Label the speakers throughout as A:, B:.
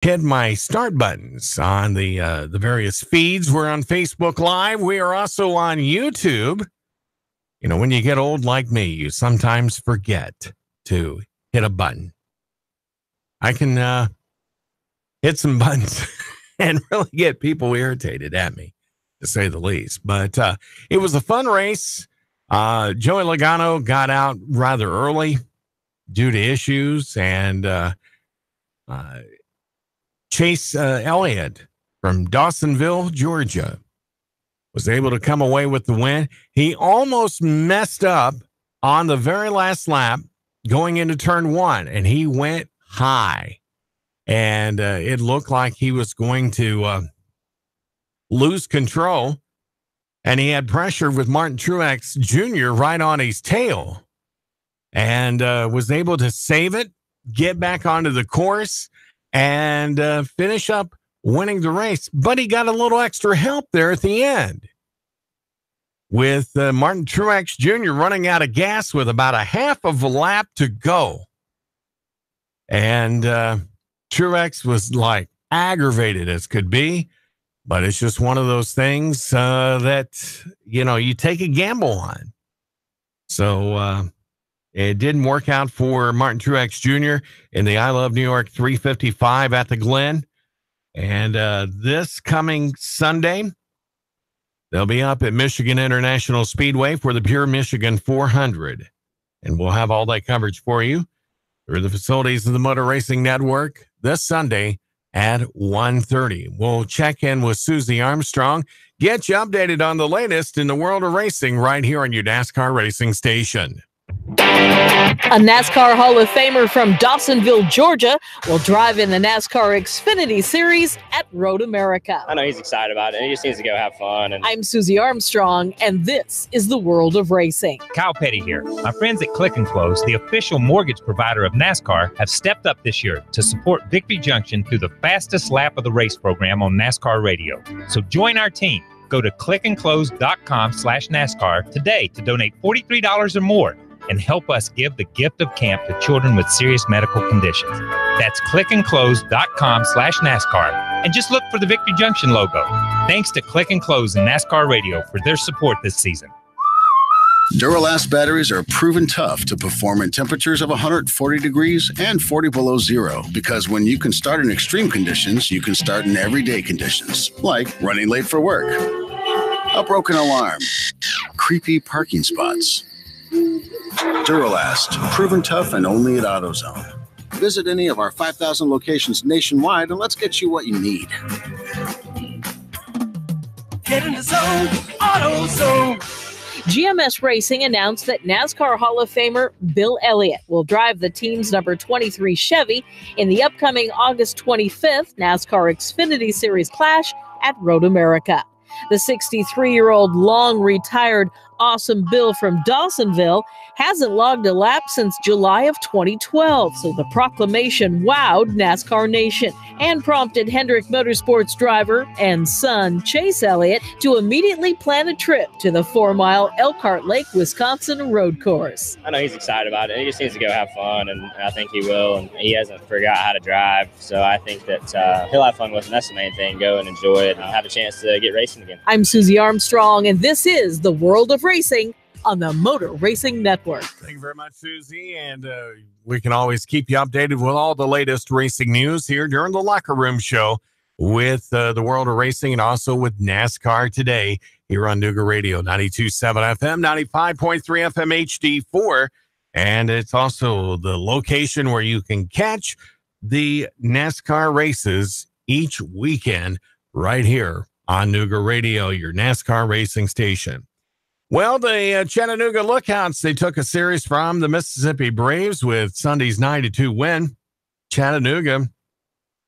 A: hit my start buttons on the various feeds. We're on Facebook Live. We are also on YouTube. You know, when you get old like me, you sometimes forget to hit a button. I can hit some buttons and really get people irritated at me, to say the least. But it was a fun race. Joey Logano got out rather early due to issues, and Chase Elliott from Dawsonville, Georgia, was able to come away with the win. He almost messed up on the very last lap going into turn one, and he went high. And it looked like he was going to lose control. And he had pressure with Martin Truex Jr. right on his tail, and was able to save it, get back onto the course, and finish up winning the race. But he got a little extra help there at the end with Martin Truex Jr. running out of gas with about a half of a lap to go. And Truex was like aggravated as could be, but it's just one of those things that, you know, you take a gamble on. So it didn't work out for Martin Truex Jr. in the I Love New York 355 at the Glen. And this coming Sunday, they'll be up at Michigan International Speedway for the Pure Michigan 400. And we'll have all that coverage for you through the facilities of the Motor Racing Network this Sunday at 1:30. We'll check in with Susie Armstrong, get you updated on the latest in the world of racing right here on your NASCAR racing station.
B: A NASCAR Hall of Famer from Dawsonville, Georgia, will drive in the NASCAR Xfinity Series at Road America.
C: I know he's excited about it. He just needs to go have fun.
B: I'm Susie Armstrong, and this is the world of racing.
D: Kyle Petty here. My friends at Click & Close, the official mortgage provider of NASCAR, have stepped up this year to support Victory Junction through the fastest lap of the race program on NASCAR radio. So join our team. Go to clickandclose.com/NASCAR today to donate $43 or more and help us give the gift of camp to children with serious medical conditions. That's clickandclose.com/NASCAR. And just look for the Victory Junction logo. Thanks to Click & Close and NASCAR Radio for their support this season.
E: Duralast batteries are proven tough to perform in temperatures of 140 degrees and 40 below zero, because when you can start in extreme conditions, you can start in everyday conditions, like running late for work, a broken alarm, creepy parking spots. Duralast, proven tough and only at AutoZone. Visit any of our 5,000 locations nationwide and let's get you what you need.
F: Get in the zone, AutoZone.
B: GMS Racing announced that NASCAR Hall of Famer Bill Elliott will drive the team's number 23 Chevy in the upcoming August 25th NASCAR Xfinity Series Clash at Road America. The 63-year-old long-retired Awesome Bill from Dawsonville hasn't logged a lap since July of 2012, so the proclamation wowed NASCAR Nation and prompted Hendrick Motorsports driver and son Chase Elliott to immediately plan a trip to the 4-mile Elkhart Lake, Wisconsin road course.
C: I know he's excited about it. He just needs to go have fun, and I think he will. And he hasn't figured out how to drive, so I think that he'll have fun with it. That's the main thing. Go and enjoy it and have a chance to get racing again.
B: I'm Susie Armstrong, and this is the World of Racing on the Motor Racing Network.
A: Thank you very much, Susie. And we can always keep you updated with all the latest racing news here during the Locker Room Show with the World of Racing, and also with NASCAR Today here on Nuga Radio, 92.7 FM, 95.3 FM HD4. And it's also the location where you can catch the NASCAR races each weekend right here on Nuga Radio, your NASCAR racing station. Well, the Chattanooga Lookouts, they took a series from the Mississippi Braves with Sunday's 9-2 win. Chattanooga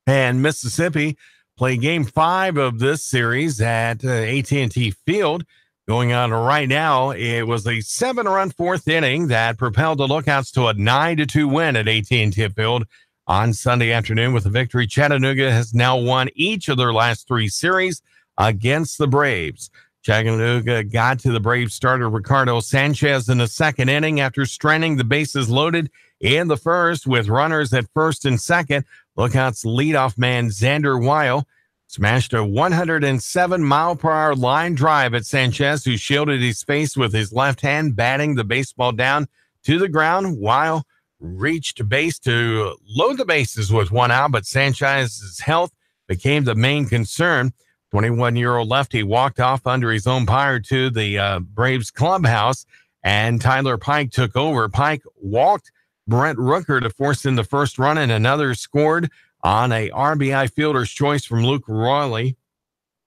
A: and Mississippi play Game 5 of this series at AT&T Field. Going on right now, it was a 7-run fourth inning that propelled the Lookouts to a 9-2 win at AT&T Field on Sunday afternoon. With the victory, Chattanooga has now won each of their last 3 series against the Braves. Chattanooga got to the Braves starter Ricardo Sanchez in the second inning after stranding the bases loaded in the first with runners at first and second. Lookouts leadoff man Xander Weil smashed a 107-mile-per-hour line drive at Sanchez, who shielded his face with his left hand, batting the baseball down to the ground. Weil reached base to load the bases with one out, but Sanchez's health became the main concern. 21-year-old lefty walked off under his umpire to the Braves clubhouse, and Tyler Pike took over. Pike walked Brent Rooker to force in the first run, and another scored on a RBI fielder's choice from Luke Royley.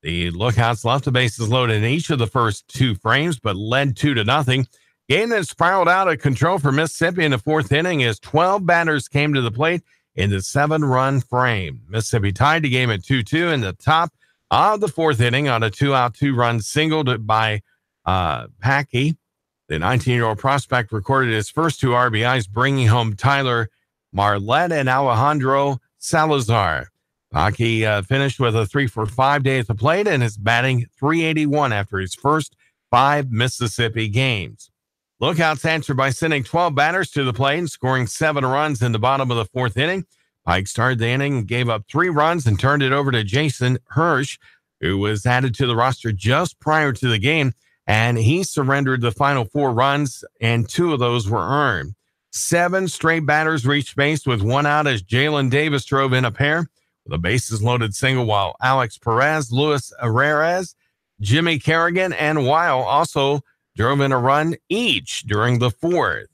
A: The Lookouts left the bases loaded in each of the first two frames, but led 2-0. Game that spiraled out of control for Mississippi in the fourth inning as 12 batters came to the plate in the 7-run frame. Mississippi tied the game at 2-2 in the top of the fourth inning on a 2-out, 2-run single by Packy. The 19-year-old prospect recorded his first two RBIs, bringing home Tyler Marlette and Alejandro Salazar. Packy finished with a 3-for-5 day at the plate and is batting .381 after his first 5 Mississippi games. Lookouts answered by sending 12 batters to the plate and scoring 7 runs in the bottom of the fourth inning. Pike started the inning, gave up 3 runs, and turned it over to Jason Hirsch, who was added to the roster just prior to the game, and he surrendered the final 4 runs, and 2 of those were earned. 7 straight batters reached base with 1 out as Jalen Davis drove in a pair with a bases-loaded single, while Alex Perez, Luis Arraez, Jimmy Kerrigan, and Weil also drove in a run each during the fourth.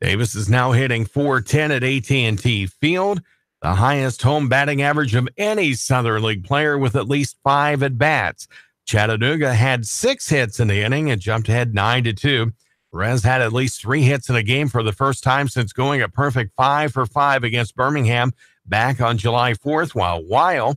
A: Davis is now hitting .410 at AT&T Field, the highest home batting average of any Southern League player with at least 5 at-bats. Chattanooga had 6 hits in the inning and jumped ahead 9-2. Perez had at least 3 hits in a game for the first time since going a perfect 5-for-5 against Birmingham back on July 4th, while Weil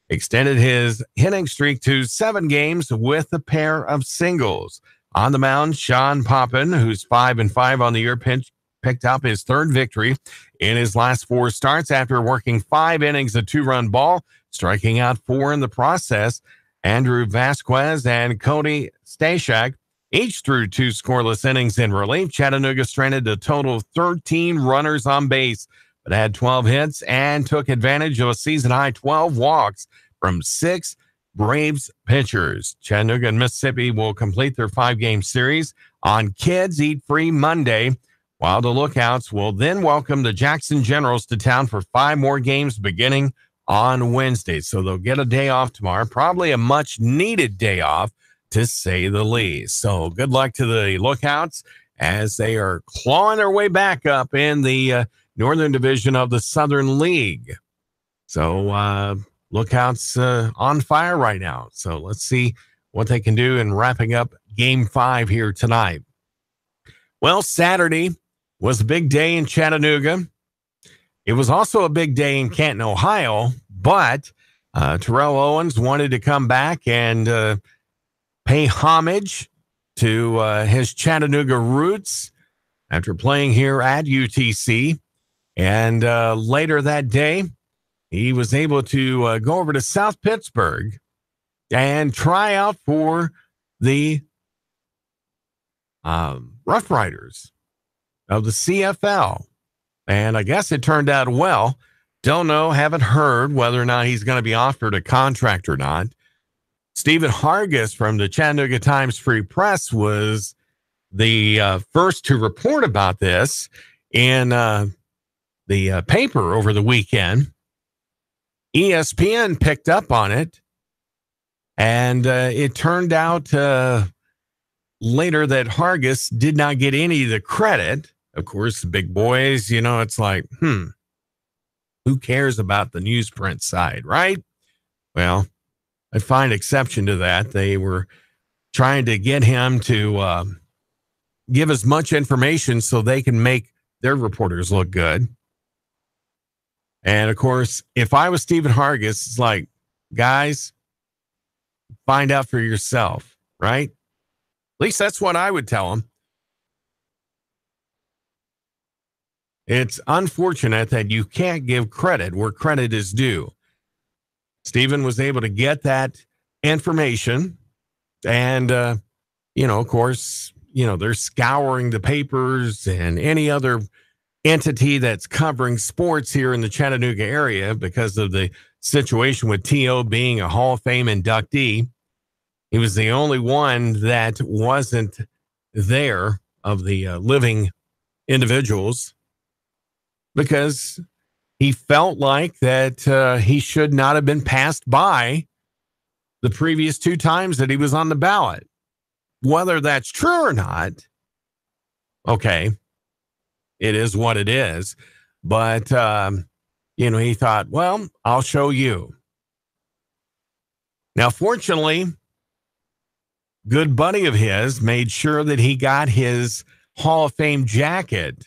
A: extended his hitting streak to 7 games with a pair of singles. On the mound, Sean Poppin, who's 5-5 on the year, picked up his 3rd victory in his last 4 starts after working 5 innings of 2-run ball, striking out 4 in the process. Andrew Vasquez and Cody Stashak each threw 2 scoreless innings in relief. Chattanooga stranded a total of 13 runners on base, but had 12 hits and took advantage of a season-high 12 walks from 6 Braves pitchers. Chattanooga and Mississippi will complete their 5-game series on Kids Eat Free Monday, while the Lookouts will then welcome the Jackson Generals to town for 5 more games beginning on Wednesday. So they'll get a day off tomorrow, probably a much-needed day off, to say the least. So good luck to the Lookouts as they are clawing their way back up in the Northern Division of the Southern League. So Lookouts on fire right now. So let's see what they can do in wrapping up Game 5 here tonight. Well, Saturday was a big day in Chattanooga. It was also a big day in Canton, Ohio, but Terrell Owens wanted to come back and pay homage to his Chattanooga roots after playing here at UTC. And later that day, he was able to go over to South Pittsburgh and try out for the Rough Riders of the CFL. And I guess it turned out well. Don't know, haven't heard whether or not he's going to be offered a contract or not. Stephen Hargis from the Chattanooga Times Free Press was the first to report about this in the paper over the weekend. ESPN picked up on it, and it turned out later that Hargis did not get any of the credit. Of course, the big boys, you know, it's like, who cares about the newsprint side, right? Well, I find exception to that. They were trying to get him to give as much information so they can make their reporters look good. And, of course, if I was Stephen Hargis, it's like, guys, find out for yourself, right? At least that's what I would tell them. It's unfortunate that you can't give credit where credit is due. Stephen was able to get that information. And, of course, they're scouring the papers and any other entity that's covering sports here in the Chattanooga area because of the situation with T.O. being a Hall of Fame inductee. He was the only one that wasn't there of the living individuals because he felt like that he should not have been passed by the previous 2 times that he was on the ballot. Whether that's true or not, okay, it is what it is. But, he thought, well, I'll show you. Now, fortunately, good buddy of his made sure that he got his Hall of Fame jacket,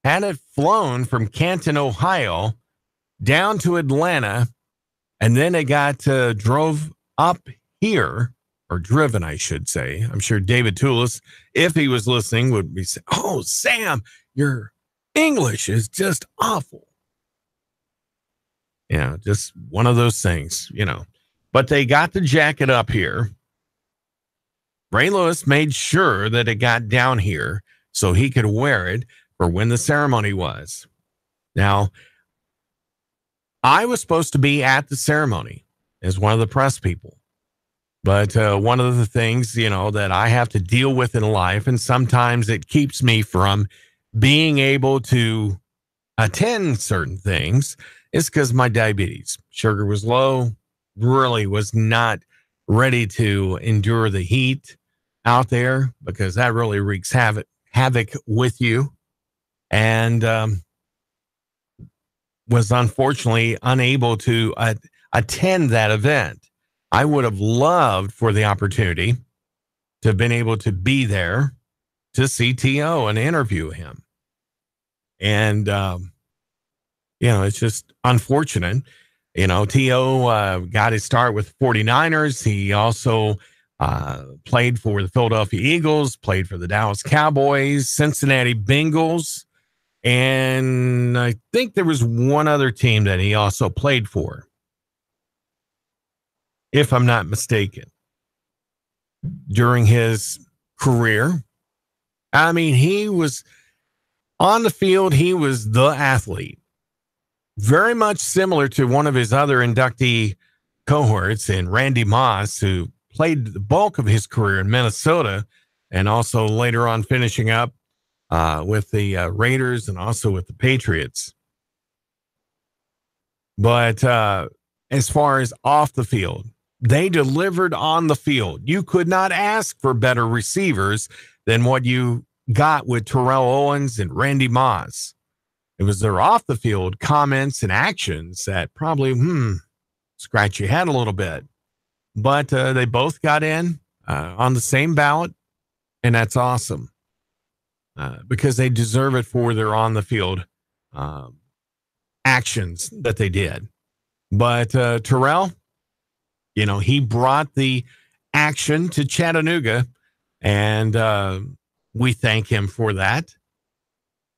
A: had it flown from Canton, Ohio, down to Atlanta, and then it got drove up here, or driven, I should say. I'm sure David Toulis, if he was listening, would be saying, "Oh, Sam, your English is just awful." Yeah, just one of those things, But they got the jacket up here. Ray Lewis made sure that it got down here so he could wear it for when the ceremony was. Now, I was supposed to be at the ceremony as one of the press people. But one of the things, that I have to deal with in life, and sometimes it keeps me from being able to attend certain things, is because my diabetes. Sugar was low, really was not ready to endure the heat out there because that really wreaks havoc with you. And was unfortunately unable to attend that event. I would have loved for the opportunity to have been able to be there to see T.O. and interview him. And, it's just unfortunate. T.O. got his start with 49ers. He also played for the Philadelphia Eagles, played for the Dallas Cowboys, Cincinnati Bengals, and I think there was one other team that he also played for, if I'm not mistaken, during his career. I mean, he was on the field. He was the athlete, very much similar to one of his other inductee cohorts in Randy Moss, who played the bulk of his career in Minnesota and also later on finishing up with the Raiders and also with the Patriots. But as far as off the field, they delivered on the field. You could not ask for better receivers than what you got with Terrell Owens and Randy Moss. It was their off the field comments and actions that probably scratch your head a little bit. But they both got in on the same ballot, and that's awesome because they deserve it for their on the field actions that they did. But Terrell, he brought the action to Chattanooga, and we thank him for that,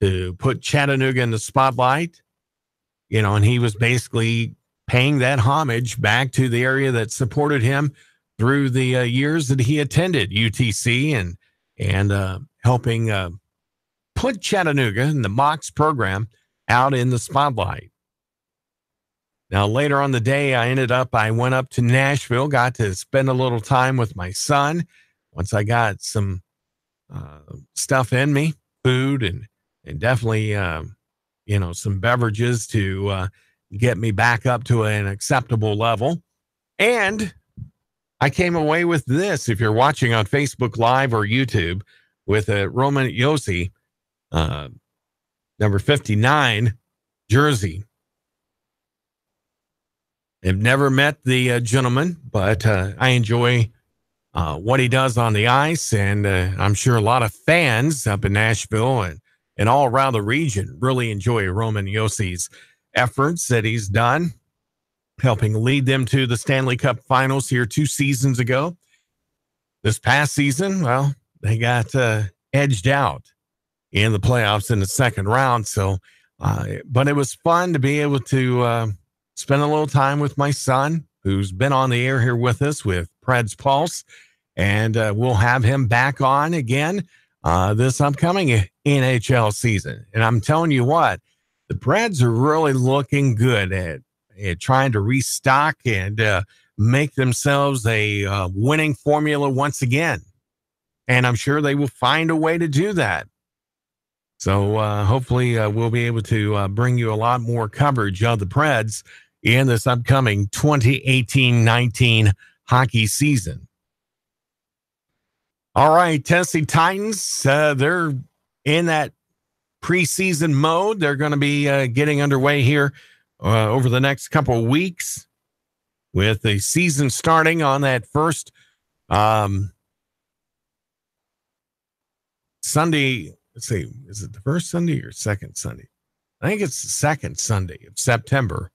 A: to put Chattanooga in the spotlight, and he was basically paying that homage back to the area that supported him through the years that he attended UTC and helping put Chattanooga and the Mox program out in the spotlight. Now, later on the day, I went up to Nashville, got to spend a little time with my son. Once I got some stuff in me, food and definitely, some beverages to get me back up to an acceptable level. And I came away with this, if you're watching on Facebook Live or YouTube, with a Roman Josi, number 59 jersey. I've never met the gentleman, but I enjoy what he does on the ice. And I'm sure a lot of fans up in Nashville and all around the region really enjoy Roman Josi's efforts that he's done, helping lead them to the Stanley Cup Finals here 2 seasons ago. This past season, well, they got edged out in the playoffs in the second round. So, but it was fun to be able to spend a little time with my son, who's been on the air here with us with Preds Pulse, and we'll have him back on again this upcoming NHL season. And I'm telling you what, the Preds are really looking good at trying to restock and make themselves a winning formula once again. And I'm sure they will find a way to do that. So hopefully we'll be able to bring you a lot more coverage of the Preds in this upcoming 2018-19 hockey season. All right, Tennessee Titans, they're in that preseason mode. They're going to be getting underway here over the next couple of weeks with the season starting on that first Sunday. Let's see, is it the first Sunday or second Sunday? I think it's the second Sunday of September.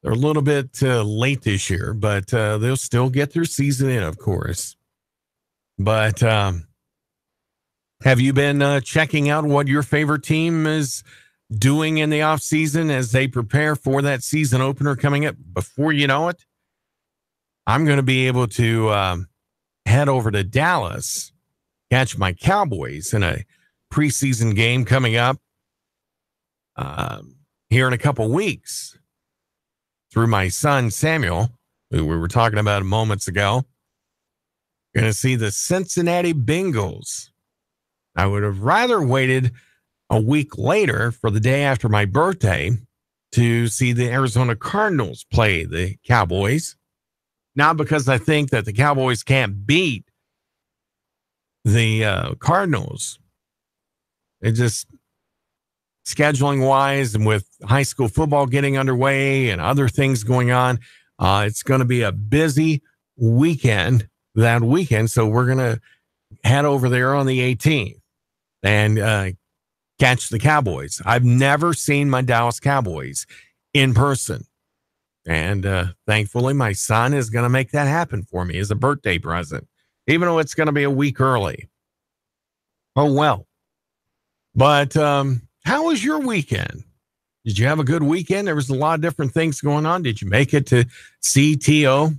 A: They're a little bit late this year, but they'll still get their season in, of course. But have you been checking out what your favorite team is doing in the offseason as they prepare for that season opener coming up? Before you know it, I'm going to be able to head over to Dallas, catch my Cowboys in a preseason game coming up here in a couple weeks through my son, Samuel, who we were talking about moments ago. Going to see the Cincinnati Bengals. I would have rather waited a week later for the day after my birthday to see the Arizona Cardinals play the Cowboys. Not because I think that the Cowboys can't beat the Cardinals. It just, scheduling wise and with high school football getting underway and other things going on, it's going to be a busy weekend that weekend. So we're going to head over there on the 18th and catch the Cowboys. I've never seen my Dallas Cowboys in person. And thankfully, my son is going to make that happen for me as a birthday present, even though it's going to be a week early. Oh, well. But how was your weekend? Did you have a good weekend? There was a lot of different things going on. Did you make it to CTO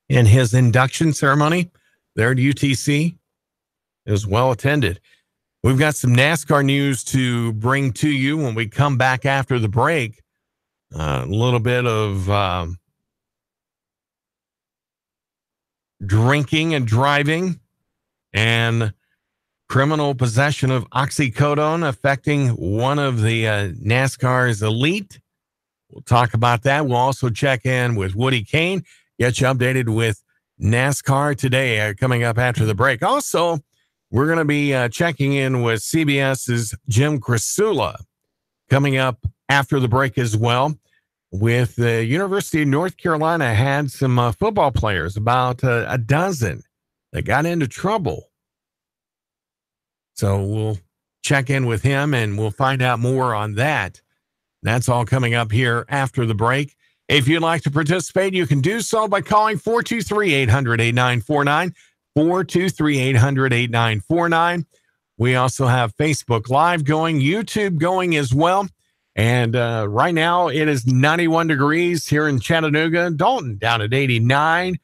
A: in his induction ceremony there at UTC? It was well attended. We've got some NASCAR news to bring to you when we come back after the break. A little bit of drinking and driving and criminal possession of oxycodone affecting one of the NASCAR's elite. We'll talk about that. We'll also check in with Woody Kane, get you updated with NASCAR today coming up after the break. Also, we're going to be checking in with CBS's Jim Krasula coming up after the break as well. With the University of North Carolina had some football players, about a dozen, that got into trouble. So we'll check in with him and we'll find out more on that. That's all coming up here after the break. If you'd like to participate, you can do so by calling 423-800-8949, 423-800-8949. We also have Facebook Live going, YouTube going as well. And right now it is 91 degrees here in Chattanooga, Dalton down at 89.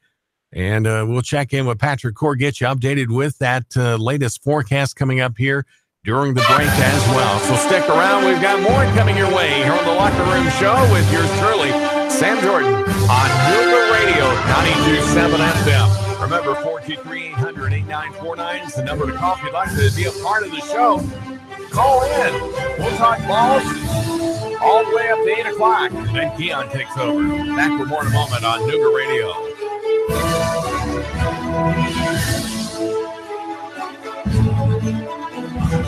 A: And we'll check in with Patrick Core, get you updated with that latest forecast coming up here during the break as well. So stick around. We've got more coming your way here on the Locker Room Show with yours truly, Sam Jordan, on Nooga Radio 92.7 FM. Remember, 423-800-8949 is the number to call if you'd like to be a part of the show. Call in. We'll talk balls all the way up to 8 o'clock. Then Keon takes over. Back with more in a moment on Nooga Radio.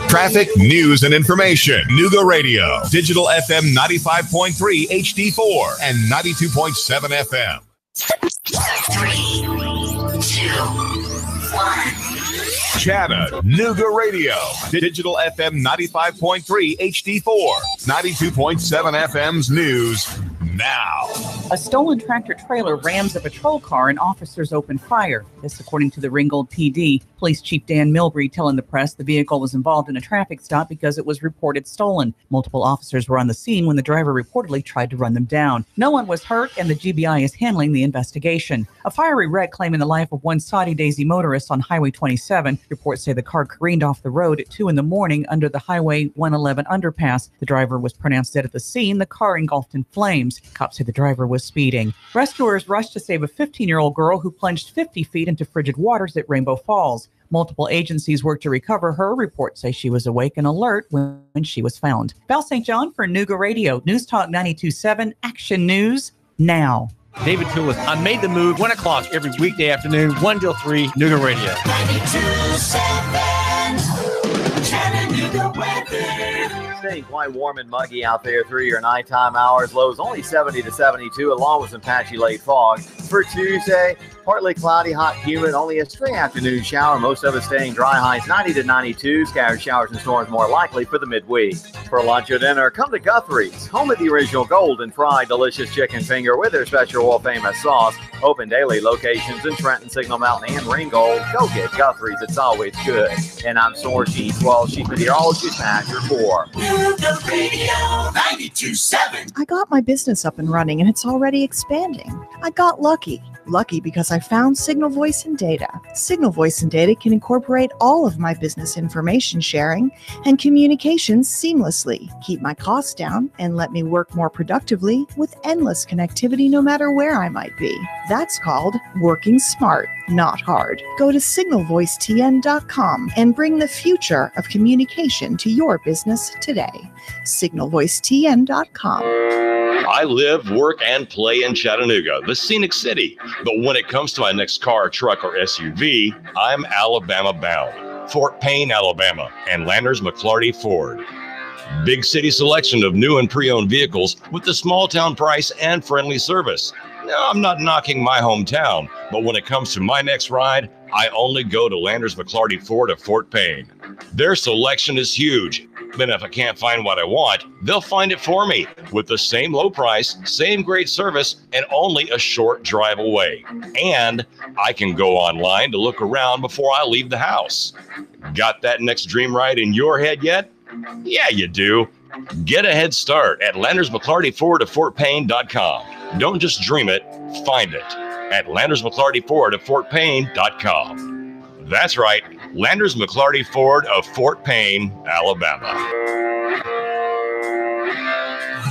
G: Traffic, news, and information. Nooga Radio. Digital FM 95.3 HD4 and 92.7 FM.
H: 3, 2, 1.
G: Chattanooga Radio. Digital FM 95.3 HD4. 92.7 FM's news now.
I: A stolen tractor-trailer rams a patrol car and officers open fire. This according to the Ringgold PD. Police Chief Dan Milbury telling the press the vehicle was involved in a traffic stop because it was reported stolen. Multiple officers were on the scene when the driver reportedly tried to run them down. No one was hurt, and the GBI is handling the investigation. A fiery wreck claiming the life of one Saudi Daisy motorist on Highway 27. Reports say the car careened off the road at 2 a.m. under the Highway 111 underpass. The driver was pronounced dead at the scene. The car engulfed in flames. Cops say the driver was speeding. Rescuers rushed to save a 15-year-old girl who plunged 50 feet into frigid waters at Rainbow Falls. Multiple agencies worked to recover her. Reports say she was awake and alert when she was found. Val St. John for Nuga Radio. News Talk 92.7. Action News now.
J: David Toulis. I made the move 1 o'clock every weekday afternoon, 1 till 3, Nuga Radio.
F: 92.7 Chattanooga weather.
K: Staying quite warm and muggy out there through your nighttime hours. Lows only 70 to 72, along with some patchy late fog. For Tuesday, partly cloudy, hot, humid, only a stray afternoon shower. Most of it staying dry, highs 90 to 92. Scattered showers and storms more likely for the midweek. For lunch or dinner, come to Guthrie's, home of the original golden fried delicious chicken finger with their special world famous sauce. Open daily, locations in Trenton, Signal Mountain, and Ringgold. Go get Guthrie's, it's always good. And I'm Sorgy, 12 Sheep Meteorology Pasture 4.
F: Nuga Radio 92.7.
L: I got my business up and running, and it's already expanding. I got lucky. Lucky because I found Signal Voice and Data. Signal Voice and Data can incorporate all of my business information sharing and communications seamlessly, keep my costs down, and let me work more productively with endless connectivity no matter where I might be. That's called working smart, not hard. Go to signalvoicetn.com and bring the future of communication to your business today. signalvoicetn.com.
M: I live, work, and play in Chattanooga, the scenic city. But when it comes to my next car, truck, or SUV, I'm Alabama bound. Fort Payne, Alabama, and Landers McClarty Ford. Big city selection of new and pre-owned vehicles with the small town price and friendly service. Now, I'm not knocking my hometown, but when it comes to my next ride, I only go to Landers McClarty Ford of Fort Payne. Their selection is huge. Then if I can't find what I want, they'll find it for me with the same low price, same great service, and only a short drive away. And I can go online to look around before I leave the house. Got that next dream ride in your head yet? Yeah, you do. Get a head start at Landers McClarty Ford of FortPayne.com. Don't just dream it, find it at Landers McClarty Ford of FortPayne.com. That's right, Landers McClarty Ford of Fort Payne, Alabama.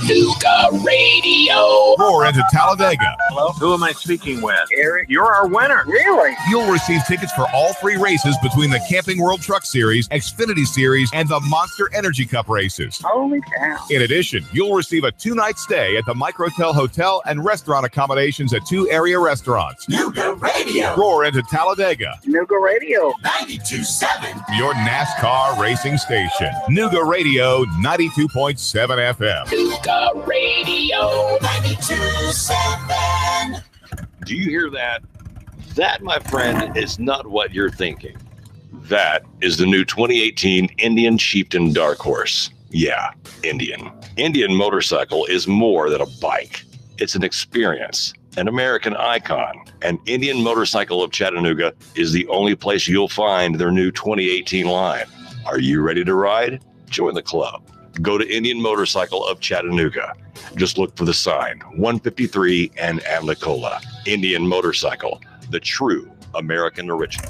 G: Nuga Radio. Roar into Talladega.
N: Hello? Who am I speaking with? Eric. You're our winner.
G: Really? You'll receive tickets for all 3 races between the Camping World Truck Series, Xfinity Series, and the Monster Energy Cup races.
N: Holy cow.
G: In addition, you'll receive a 2-night stay at the Microtel Hotel and restaurant accommodations at 2 area restaurants.
F: Nuga Radio.
G: Roar into Talladega.
N: Nuga Radio
F: 92.7.
G: Your NASCAR racing station. Nuga Radio 92.7 FM.
F: Nuga Radio 92.7.
M: Do you hear that? That, my friend, is not what you're thinking. That is the new 2018 Indian Chieftain Dark Horse. Yeah, Indian. Indian motorcycle is more than a bike. It's an experience, an American icon. And Indian Motorcycle of Chattanooga is the only place you'll find their new 2018 line. Are you ready to ride? Join the club. Go to Indian Motorcycle of Chattanooga. Just look for the sign, 153 and Amnicola. Indian Motorcycle, the true American original.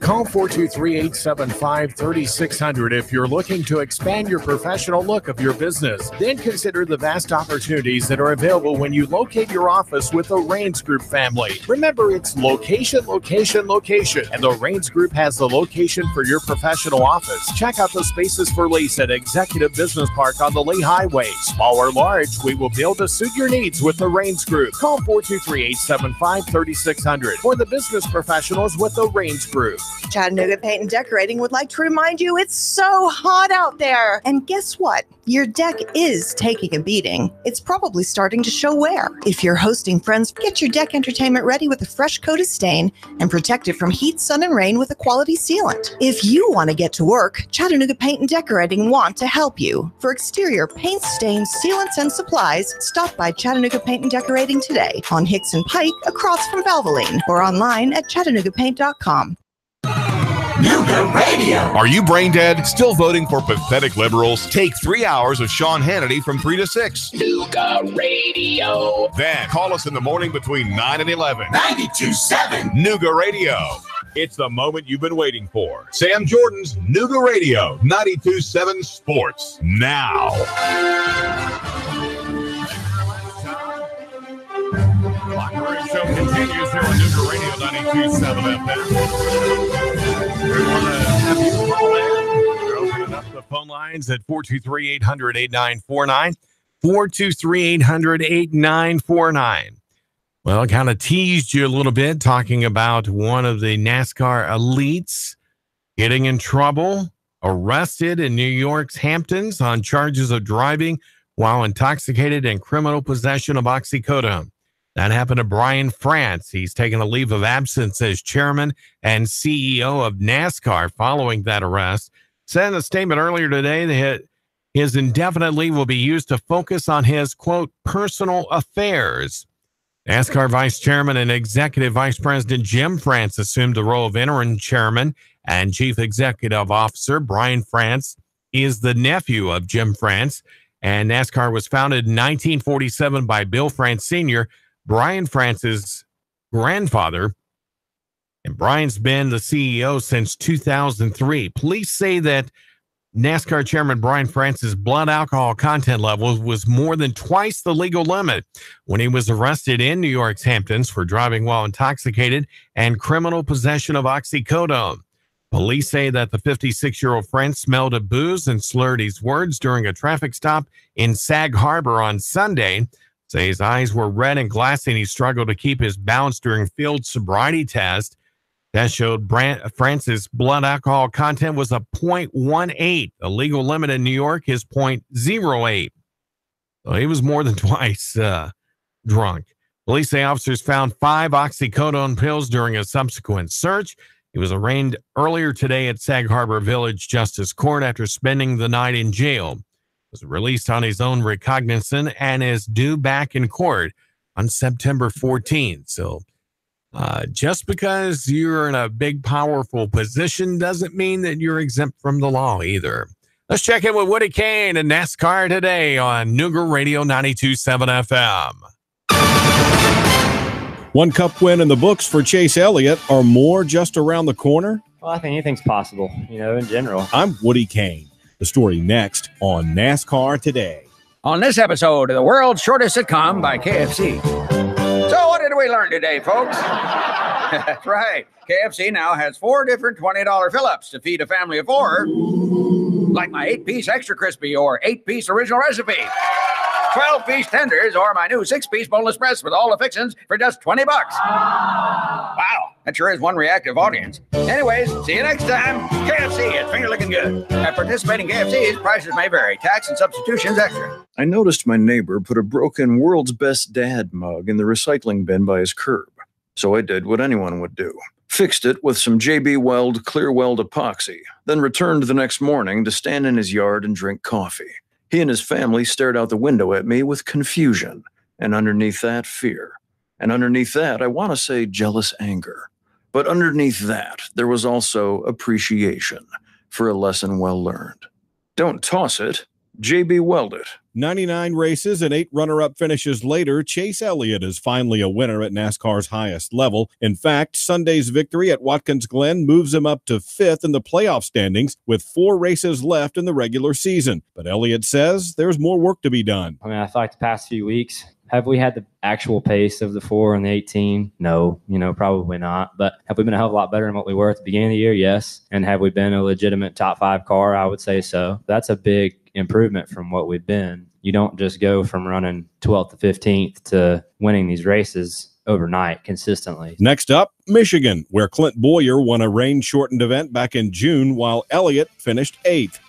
A: Call 423-875-3600 if you're looking to expand your professional look of your business. Then consider the vast opportunities that are available when you locate your office with the Raines Group family. Remember, it's location, location, location. And the Raines Group has the location for your professional office. Check out the spaces for lease at Executive Business Park on the Lee Highway. Small or large, we will be able to suit your needs with the Raines Group. Call 423-875-3600 for the business professionals with the Raines Group.
L: Chattanooga Paint and Decorating would like to remind you it's so hot out there. And guess what? Your deck is taking a beating. It's probably starting to show wear. If you're hosting friends, get your deck entertainment ready with a fresh coat of stain and protect it from heat, sun, and rain with a quality sealant. If you want to get to work, Chattanooga Paint and Decorating want to help you. For exterior paint, stains, sealants, and supplies, stop by Chattanooga Paint and Decorating today on Hickson Pike across from Valvoline or online at ChattanoogaPaint.com.
G: Nuga Radio. Are you brain dead? Still voting for pathetic liberals? Take 3 hours of Sean Hannity from 3 to 6.
F: Nuga Radio.
G: Then call us in the morning between 9 and 11.
F: 92.7
G: Nuga Radio. It's the moment you've been waiting for. Sam Jordan's Nuga Radio, 92.7 Sports. Now.
A: Locker Show continues here on Nuga Radio 92.7 FM. We want to have you call in. We're opening up the phone lines at 423-800-8949. 423-800-8949. Well, kind of teased you a little bit talking about one of the NASCAR elites getting in trouble, arrested in New York's Hamptons on charges of driving while intoxicated and criminal possession of oxycodone. That happened to Brian France. He's taken a leave of absence as chairman and CEO of NASCAR following that arrest. Said in a statement earlier today that his indefinite leave will be used to focus on his, quote, personal affairs. NASCAR Vice Chairman and Executive Vice President Jim France assumed the role of interim chairman and Chief Executive Officer. Brian France is the nephew of Jim France, and NASCAR was founded in 1947 by Bill France Sr., Brian France's grandfather, and Brian's been the CEO since 2003. Police say that NASCAR Chairman Brian France's blood alcohol content levels was more than twice the legal limit when he was arrested in New York's Hamptons for driving while intoxicated and criminal possession of oxycodone. Police say that the 56-year-old France smelled of booze and slurred his words during a traffic stop in Sag Harbor on Sunday. Say his eyes were red and glassy and he struggled to keep his balance during field sobriety test. That showed France's blood alcohol content was a 0.18. The legal limit in New York is 0.08. So he was more than twice drunk. Police say officers found 5 oxycodone pills during a subsequent search. He was arraigned earlier today at Sag Harbor Village Justice Court after spending the night in jail. Was released on his own recognizance and is due back in court on September 14th. So just because you're in a big, powerful position doesn't mean that you're exempt from the law either. Let's check in with Woody Kane and NASCAR today on Nuga Radio 92.7 FM.
O: One Cup win in the books for Chase Elliott. Are more just around the corner?
C: Well, I think anything's possible, in general.
O: I'm Woody Kane. The story next on NASCAR Today.
P: On this episode of the world's shortest sitcom by KFC. So what did we learn today, folks? That's right. KFC now has 4 different $20 fill-ups to feed a family of 4. Like my 8-piece extra crispy or 8-piece original recipe. 12-piece tenders or my new 6-piece boneless breast with all the fixings for just $20. Wow, that sure is one reactive audience. Anyways, see you next time. KFC, it's finger looking good. At participating KFCs, prices may vary. Tax and substitutions extra.
Q: I noticed my neighbor put a broken World's Best Dad mug in the recycling bin by his curb. So I did what anyone would do. Fixed it with some JB Weld Clear Weld epoxy, then returned the next morning to stand in his yard and drink coffee. He and his family stared out the window at me with confusion, and underneath that, fear. And underneath that, I want to say jealous anger. But underneath that, there was also appreciation for a lesson well learned. Don't toss it, JB Weld it.
O: 99 races and 8 runner-up finishes later, Chase Elliott is finally a winner at NASCAR's highest level. In fact, Sunday's victory at Watkins Glen moves him up to 5th in the playoff standings with 4 races left in the regular season. But Elliott says there's more work to be done.
C: I mean, I feel like the past few weeks, have we had the actual pace of the 4 and the 18? No, probably not. But have we been a hell of a lot better than what we were at the beginning of the year? Yes. And have we been a legitimate top 5 car? I would say so. That's a big improvement from what we've been. You don't just go from running 12th to 15th to winning these races overnight consistently.
O: Next up, Michigan, where Clint Boyer won a rain-shortened event back in June while Elliott finished 8th.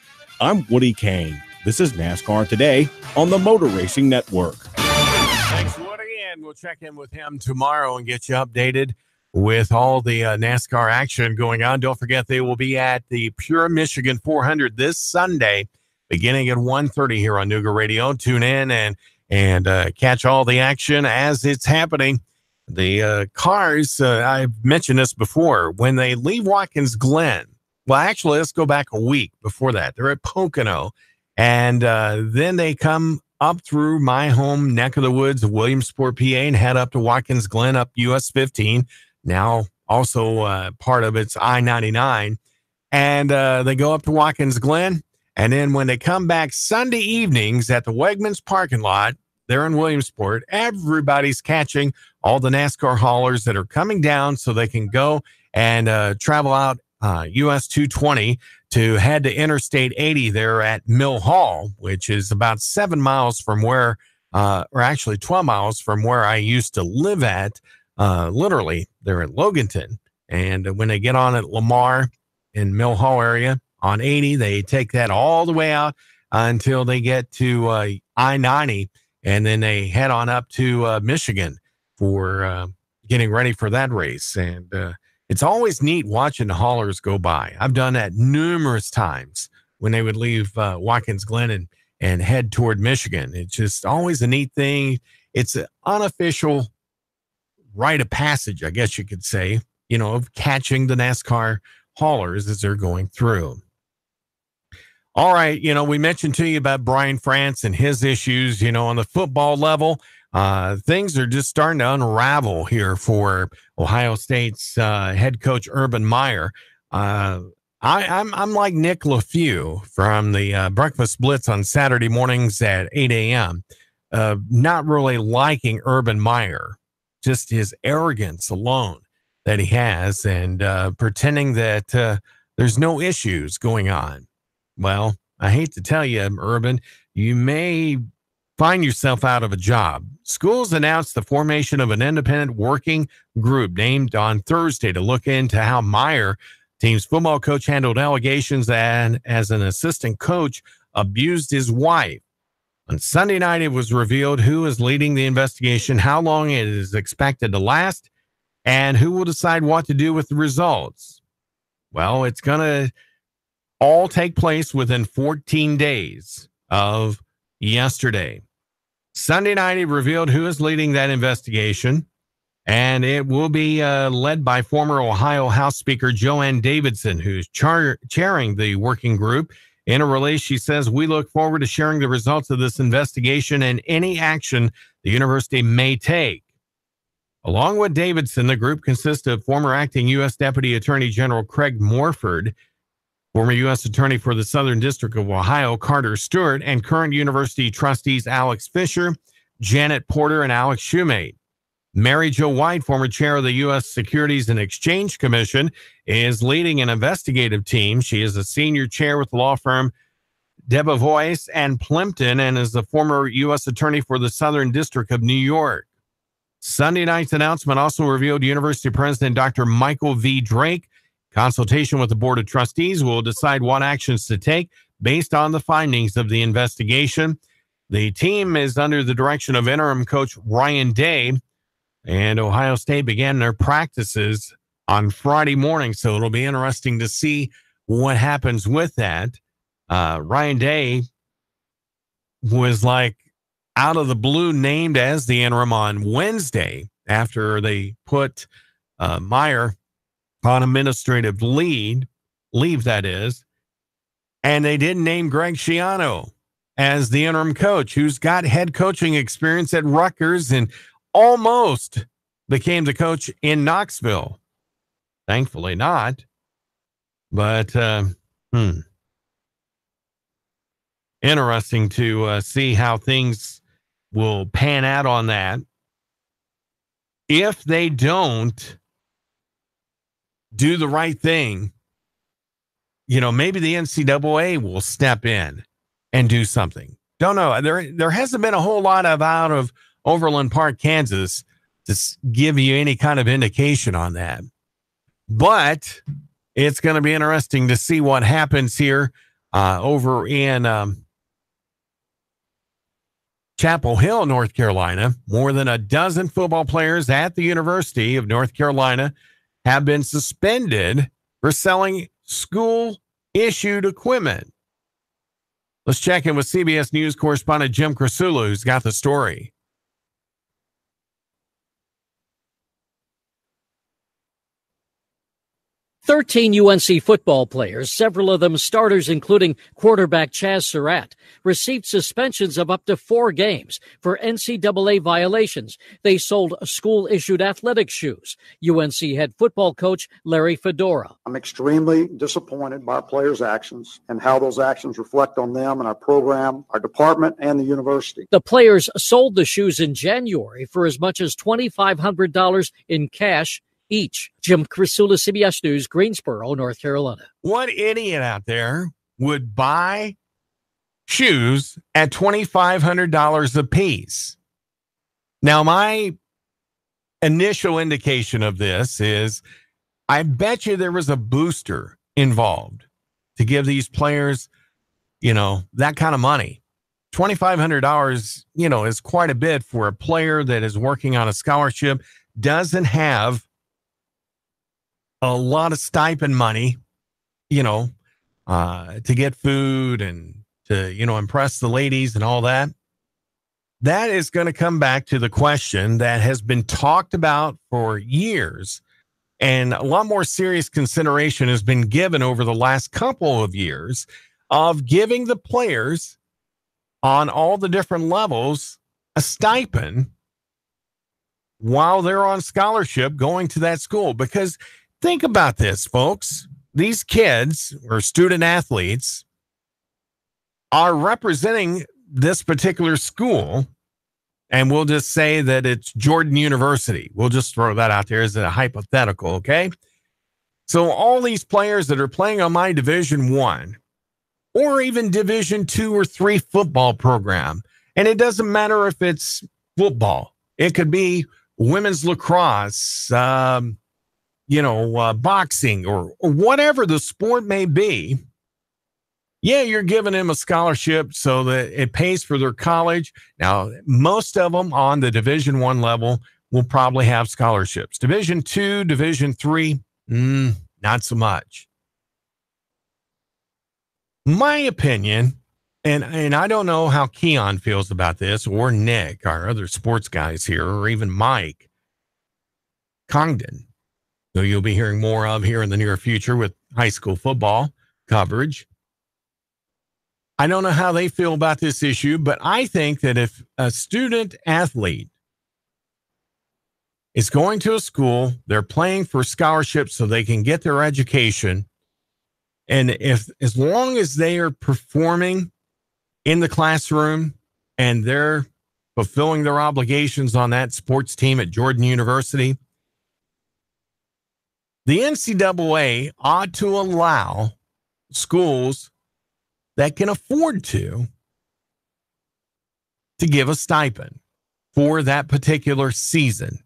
O: I'm Woody Kane. This is NASCAR Today on the Motor Racing Network.
A: Thanks, Woody, and we'll check in with him tomorrow and get you updated with all the NASCAR action going on. Don't forget, they will be at the Pure Michigan 400 this Sunday, beginning at 1:30 here on Nuga Radio. Tune in and catch all the action as it's happening. The cars, I've mentioned this before, when they leave Watkins Glen, well, actually, let's go back a week before that. They're at Pocono, and then they come up through my home neck of the woods of Williamsport, PA, and head up to Watkins Glen, up US 15. Now, also part of it's I-99. And they go up to Watkins Glen. And then when they come back Sunday evenings at the Wegmans parking lot, there in Williamsport, everybody's catching all the NASCAR haulers that are coming down so they can go and travel out US 220 to head to Interstate 80 there at Mill Hall, which is about 7 miles from where, or actually 12 miles from where I used to live at. Literally, they're at Loganton. And when they get on at Lamar in Mill Hall area on 80, they take that all the way out until they get to I-90. And then they head on up to Michigan for getting ready for that race. And it's always neat watching the haulers go by. I've done that numerous times when they would leave Watkins Glen and head toward Michigan. It's just always a neat thing. It's an unofficial rite of passage, I guess you could say, you know, of catching the NASCAR haulers as they're going through. All right, you know, we mentioned to you about Brian France and his issues, you know, on the football level. Things are just starting to unravel here for Ohio State's head coach Urban Meyer. I'm like Nick LaFew from the Breakfast Blitz on Saturday mornings at 8 a.m. Not really liking Urban Meyer, just his arrogance alone that he has, and pretending that there's no issues going on. Well, I hate to tell you, Urban, you may find yourself out of a job. Schools announced the formation of an independent working group named on Thursday to look into how Meyer, team's football coach, handled allegations and, as an assistant coach, abused his wife. On Sunday night, it was revealed who is leading the investigation, how long it is expected to last, and who will decide what to do with the results. Well, it's going to all take place within 14 days of yesterday. Sunday night, it revealed who is leading that investigation, and it will be led by former Ohio House Speaker Joanne Davidson, who's chairing the working group. In a release, she says, "We look forward to sharing the results of this investigation and any action the university may take." Along with Davidson, the group consists of former acting U.S. Deputy Attorney General Craig Morford, former U.S. Attorney for the Southern District of Ohio, Carter Stewart, and current university trustees Alex Fisher, Janet Porter, and Alex Shumate. Mary Jo White, former chair of the U.S. Securities and Exchange Commission, is leading an investigative team. She is a senior chair with the law firm Debevoise and Plimpton and is the former U.S. Attorney for the Southern District of New York. Sunday night's announcement also revealed University President Dr. Michael V. Drake, consultation with the Board of Trustees, will decide what actions to take based on the findings of the investigation. The team is under the direction of interim coach Ryan Day, and Ohio State began their practices on Friday morning, so it'll be interesting to see what happens with that. Ryan Day was like out of the blue named as the interim on Wednesday after they put Meyer on administrative leave, that is, and they didn't name Greg Schiano as the interim coach, who's got head coaching experience at Rutgers and almost became the coach in Knoxville. Thankfully not. But interesting to see how things will pan out on that. If they don't do the right thing, you know, maybe the NCAA will step in and do something. Don't know. There hasn't been a whole lot of out of Overland Park, Kansas, give you any kind of indication on that. But it's going to be interesting to see what happens here over in Chapel Hill, North Carolina. More than a dozen football players at the University of North Carolina have been suspended for selling school-issued equipment. Let's check in with CBS News correspondent Jim Krasula, who's got the story.
R: 13 UNC football players, several of them starters, including quarterback Chaz Surratt, received suspensions of up to 4 games for NCAA violations. They sold school-issued athletic shoes. UNC head football coach Larry Fedora.
S: I'm extremely disappointed by our players' actions and how those actions reflect on them and our program, our department, and the university.
R: The players sold the shoes in January for as much as $2,500 in cash each. Jim Krasula, CBS News, Greensboro, North Carolina.
A: What idiot out there would buy shoes at $2,500 a piece? Now, my initial indication of this is I bet you there was a booster involved to give these players, that kind of money. $2,500, is quite a bit for a player that is working on a scholarship, doesn't have a lot of stipend money, to get food and to, impress the ladies and all that. That is going to come back to the question that has been talked about for years, and a lot more serious consideration has been given over the last couple of years of giving the players on all the different levels a stipend while they're on scholarship going to that school. Because think about this, folks. These kids or student athletes are representing this particular school, and we'll just say that it's Jordan University. We'll just throw that out there as a hypothetical, okay? So all these players that are playing on my Division I or even Division II or III football program, and it doesn't matter if it's football. It could be women's lacrosse, boxing or whatever the sport may be. Yeah, you're giving them a scholarship so that it pays for their college. Now, most of them on the Division I level will probably have scholarships. Division II, Division III, not so much. My opinion, and I don't know how Keon feels about this, or Nick, our other sports guys here, or even Mike Congdon, who you'll be hearing more of here in the near future with high school football coverage. I don't know how they feel about this issue, but I think that if a student athlete is going to a school, they're playing for scholarships so they can get their education, and as long as they are performing in the classroom and they're fulfilling their obligations on that sports team at Jordan University, the NCAA ought to allow schools that can afford to give a stipend for that particular season.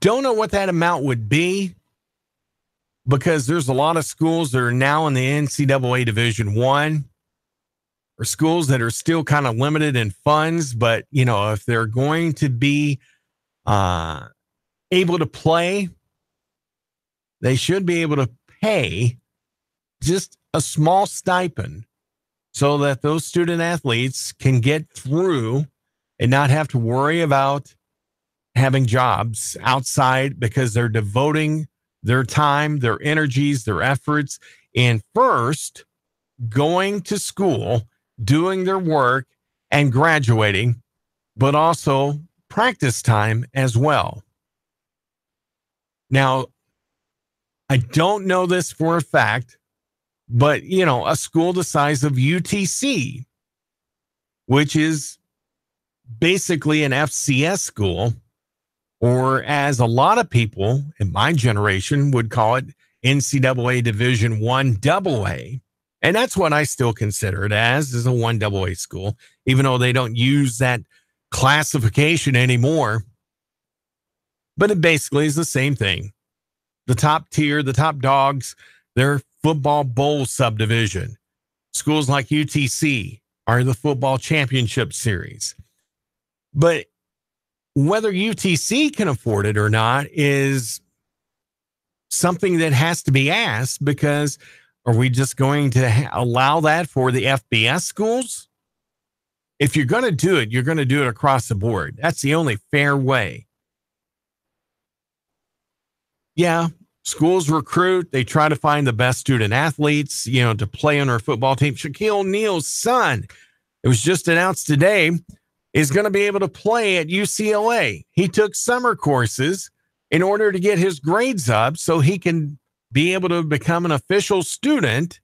A: Don't know what that amount would be, because there's a lot of schools that are now in the NCAA Division I, or schools that are still kind of limited in funds, but if they're going to be able to play, they should be able to pay just a small stipend so that those student athletes can get through and not have to worry about having jobs outside, because they're devoting their time, their energies, their efforts in first going to school, doing their work and graduating, but also practice time as well. Now, I don't know this for a fact, but, a school the size of UTC, which is basically an FCS school, or as a lot of people in my generation would call it, NCAA Division I AA. And that's what I still consider it as, is a 1AA school, even though they don't use that classification anymore, but it basically is the same thing. The top tier, the top dogs, their football bowl subdivision. Schools like UTC are the football championship series. But whether UTC can afford it or not is something that has to be asked, because are we just going to allow that for the FBS schools? If you're going to do it, you're going to do it across the board. That's the only fair way. Yeah, schools recruit. They try to find the best student athletes, to play on our football team. Shaquille O'Neal's son, it was just announced today, is going to be able to play at UCLA. He took summer courses in order to get his grades up so he can be able to become an official student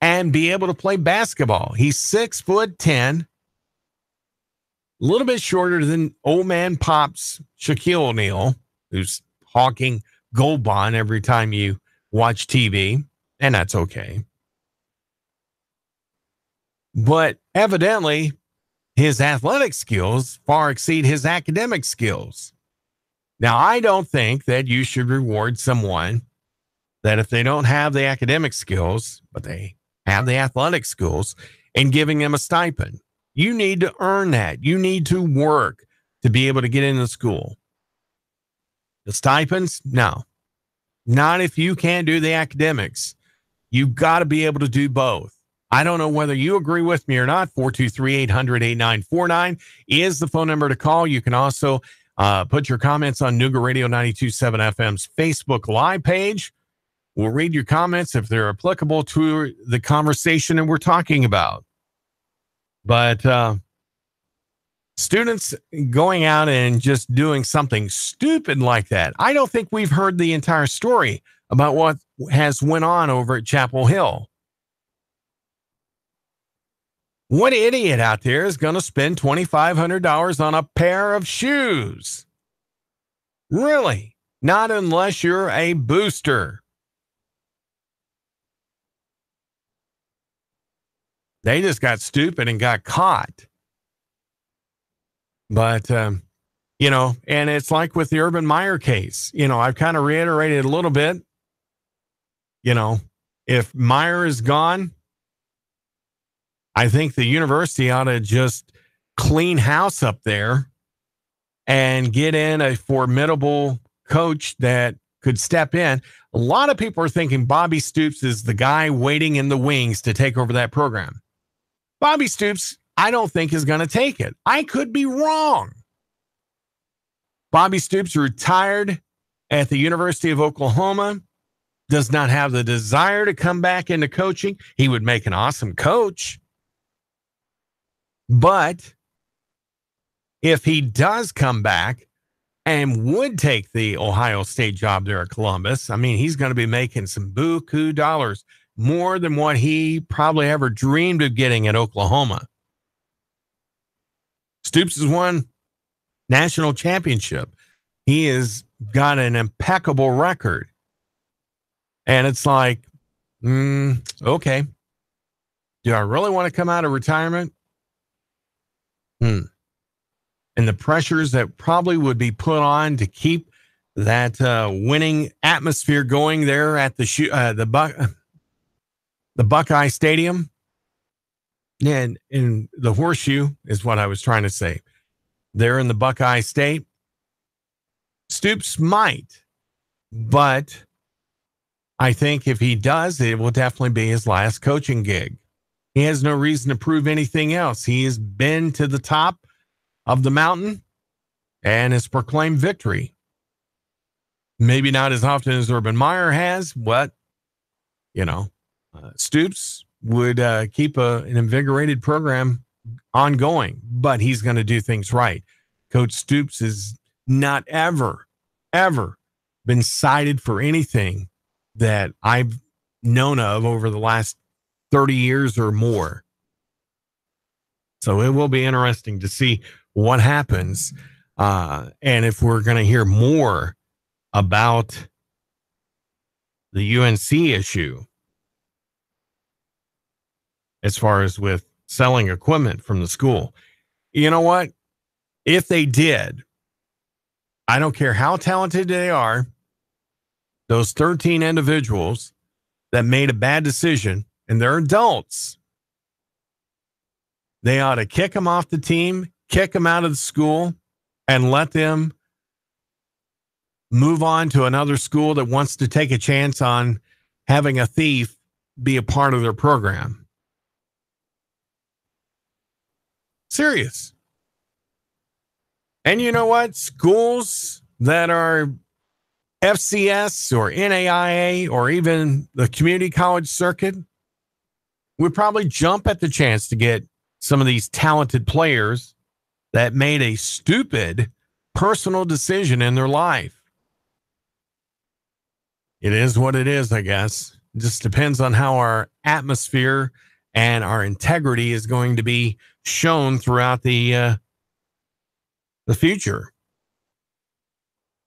A: and be able to play basketball. He's 6'10", a little bit shorter than old man Pops Shaquille O'Neal, who's hawking Gold Bond every time you watch TV, and that's okay. But evidently, his athletic skills far exceed his academic skills. Now, I don't think that you should reward someone that if they don't have the academic skills, but they have the athletic skills, and giving them a stipend. You need to earn that. You need to work to be able to get into school. The stipends? No. Not if you can't do the academics. You've got to be able to do both. I don't know whether you agree with me or not. 423-800-8949 is the phone number to call. You can also put your comments on Nooga Radio 92.7 FM's Facebook Live page. We'll read your comments if they're applicable to the conversation that we're talking about. But students going out and just doing something stupid like that, I don't think we've heard the entire story about what has went on over at Chapel Hill. What idiot out there is going to spend $2,500 on a pair of shoes? Really? Not unless you're a booster. They just got stupid and got caught. But, and it's like with the Urban Meyer case. I've kind of reiterated a little bit. If Meyer is gone, I think the university ought to just clean house up there and get in a formidable coach that could step in. A lot of people are thinking Bobby Stoops is the guy waiting in the wings to take over that program. Bobby Stoops, I don't think, is going to take it. I could be wrong. Bobby Stoops retired at the University of Oklahoma, does not have the desire to come back into coaching. He would make an awesome coach. But if he does come back and would take the Ohio State job there at Columbus, he's going to be making some buku dollars, more than what he probably ever dreamed of getting at Oklahoma. Stoops has won national championship. He has got an impeccable record. And it's like, okay. Do I really want to come out of retirement? And the pressures that probably would be put on to keep that winning atmosphere going there at the Buckeye Stadium, and in the Horseshoe is what I was trying to say. There in the Buckeye State, Stoops might, but I think if he does, it will definitely be his last coaching gig. He has no reason to prove anything else. He has been to the top of the mountain and has proclaimed victory. Maybe not as often as Urban Meyer has, but, Stoops would keep an invigorated program ongoing, but he's going to do things right. Coach Stoops has not ever been cited for anything that I've known of over the last 30 years or more. So it will be interesting to see what happens. And if we're going to hear more about the UNC issue, as far as with selling equipment from the school. You know what? if they did, I don't care how talented they are, those 13 individuals that made a bad decision, and they're adults, they ought to kick them off the team, kick them out of the school, and let them move on to another school that wants to take a chance on having a thief be a part of their program. Serious. And you know what? Schools that are FCS or NAIA or even the community college circuit would probably jump at the chance to get some of these talented players that made a stupid personal decision in their life. It is what it is, I guess. It just depends on how our atmosphere and our integrity is going to be shown throughout the future.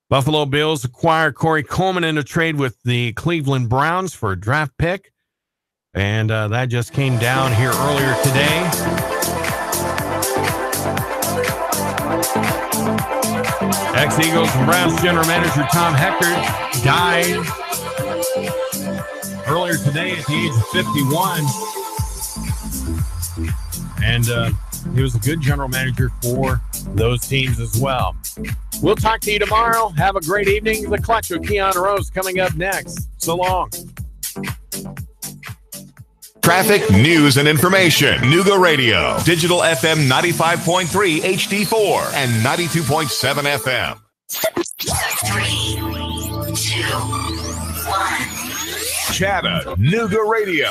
A: Buffalo Bills acquire Corey Coleman in a trade with the Cleveland Browns for a draft pick. And that just came down here earlier today. Ex-Eagles and Browns general manager Tom Heckert died earlier today at the age of 51. And he was a good general manager for those teams as well. We'll talk to you tomorrow. Have a great evening. The Clutch with Keon Rose coming up next. So long.
G: Traffic, news, and information. Nuga Radio. Digital FM 95.3 HD4 and 92.7 FM.
H: 3, 2, 1.
G: Chattanooga Radio.